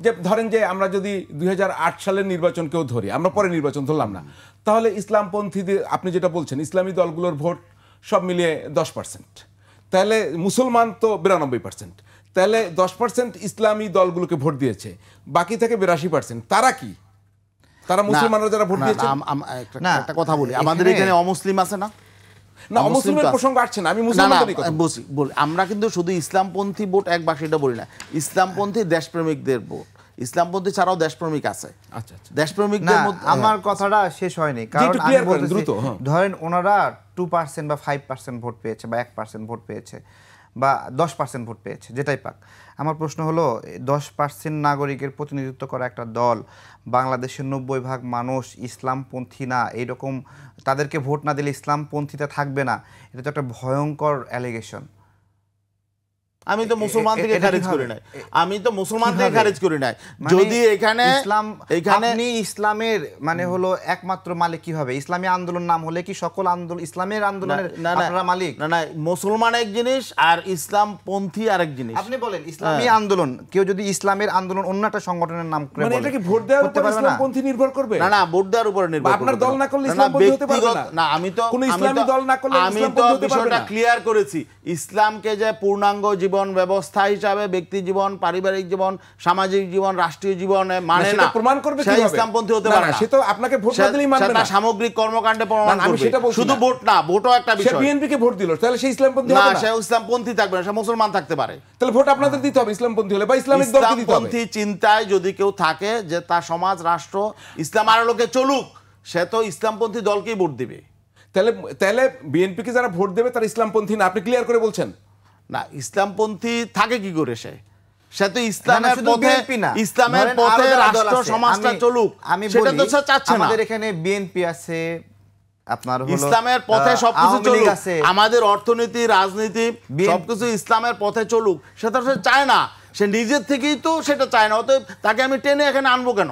যে ধরেন যে আমরা যদি 2008 সালের নির্বাচনকেও ধরি, আমরা পরে নির্বাচন ধরলাম না, তাহলে ইসলামপন্থীদের আপনি যেটা বলছেন ইসলামী দলগুলোর ভোট সব মিলিয়ে 10%, তাহলে মুসলমান তো 92%, তাহলে 10% ইসলামী দলগুলোকে ভোট দিয়েছে, বাকি থেকে 82%। তারা কি, তারা মুসলমানরা যারা ভোট দিয়েছে? না, একটা কথা বলি, আমাদের এখানে অমুসলিম আছে না? না, অমুসলিমের প্রসঙ্গ আসছে না, আমি মুসলমানদেরই কথা বলছি। আমরা কিন্তু শুধু ইসলামপন্থী ভোট এক বাক্স এটা বলি না, ইসলামপন্থী দেশপ্রেমিকদের ভোট, ইসলামপন্থী ছাড়াও দেশপ্রেমিক আছে। আচ্ছা আচ্ছা, দেশপ্রেমিকদের মধ্যে আমার কথাটা শেষ হয়নি, কারণ আমি বলতেছি ধরেন ওনারা 2% বা 5% ভোট পেয়েছে বা 1% ভোট পেয়েছে বা 10% ভোট পেয়েছে, যেটাই পাক। আমার প্রশ্ন হলো 10% নাগরিকের প্রতিনিধিত্ব করা একটা দল, বাংলাদেশের 90% মানুষ ইসলামপন্থী না, এইরকম তাদেরকে ভোট না দিলে ইসলামপন্থীতে থাকবে না, এটা তো একটা ভয়ঙ্কর অ্যালিগেশন। আমি তো মুসলমান থেকে খারিজ করি নাই, আমি তো মুসলমান থেকে খারিজ করি নাই। যদি এখানে আপনি ইসলামের মানে হলো একমাত্র মালিক কি হবে? ইসলামী আন্দোলন নাম হলে কি সকল আন্দোলন ইসলামের আন্দোলনের আপনারা মালিক? না না, মুসলমান এক জিনিস আর ইসলামপন্থী আরেক জিনিস। আপনি বলেন ইসলামী আন্দোলন, কেউ যদি ইসলামের আন্দোলন অন্য একটা সংগঠনের নাম করে মানে এটা কি ভোট দেওয়ার উপর ইসলামপন্থী নির্ভর করবে? না না, ভোট দেওয়ার উপর নির্ভর করবে। আপনার দল না করলে ইসলামপন্থী হতে পারবে না। না, আমি তো কোন ইসলামী দল না করলে ইসলামপন্থী হতে পারবে না। বিষয়টা ক্লিয়ার করেছি, ইসলামকে যে পূর্ণাঙ্গ জীবন ব্যবস্থা হিসাবে ব্যক্তি জীবন, পারিবারিক জীবন, সামাজিক জীবন, রাষ্ট্রীয় জীবনে মানে না, প্রমাণ করবে কিভাবে? সে ইসলামপন্থী হতে পারে না। সে তো আপনাকে ভোট না দিলেই মানবে না, সেটা সামগ্রিক কর্মকাণ্ডে প্রমাণ করবে। শুধু ভোট না, ভোটও একটা বিষয়। সে বিএনপি কে ভোট দিল, তাহলে সে ইসলামপন্থী হবে না? সে ইসলামপন্থী থাকবে না, সে মুসলমান থাকতে পারে। তাহলে ভোট আপনাদের দিতে হবে ইসলামপন্থী হলে, বা ইসলামিক দলকে দিতে হবে। ইসলামপন্থী চিন্তায় যদি কেউ থাকে যে তার সমাজ রাষ্ট্র ইসলাম আলোকে চলুক, সে তো ইসলামপন্থী দলকেই ভোট দিবে। তাহলে বিএনপি কে যারা ভোট দেবে তারা ইসলামপন্থী না, আপনি ক্লিয়ার করে বলছেন? না, ইসলামপন্থী থাকে কি করে? সে তো ইসলামের পথে, ইসলামের পথে রাষ্ট্র সমাজটা চলুক, সেটা তো সে চাচ্ছে না। আমাদের এখানে বিএনপি আছে, আপনার হলো ইসলামের পথে সবকিছু চলুক, আমাদের অর্থনীতি, রাজনীতি সবকিছু ইসলামের পথে চলুক, সেটা সে চায় না। সে নিজের থেকেই তো সেটা চায় না, অতএব তাকে আমি টেনে এখানে আনবো কেন?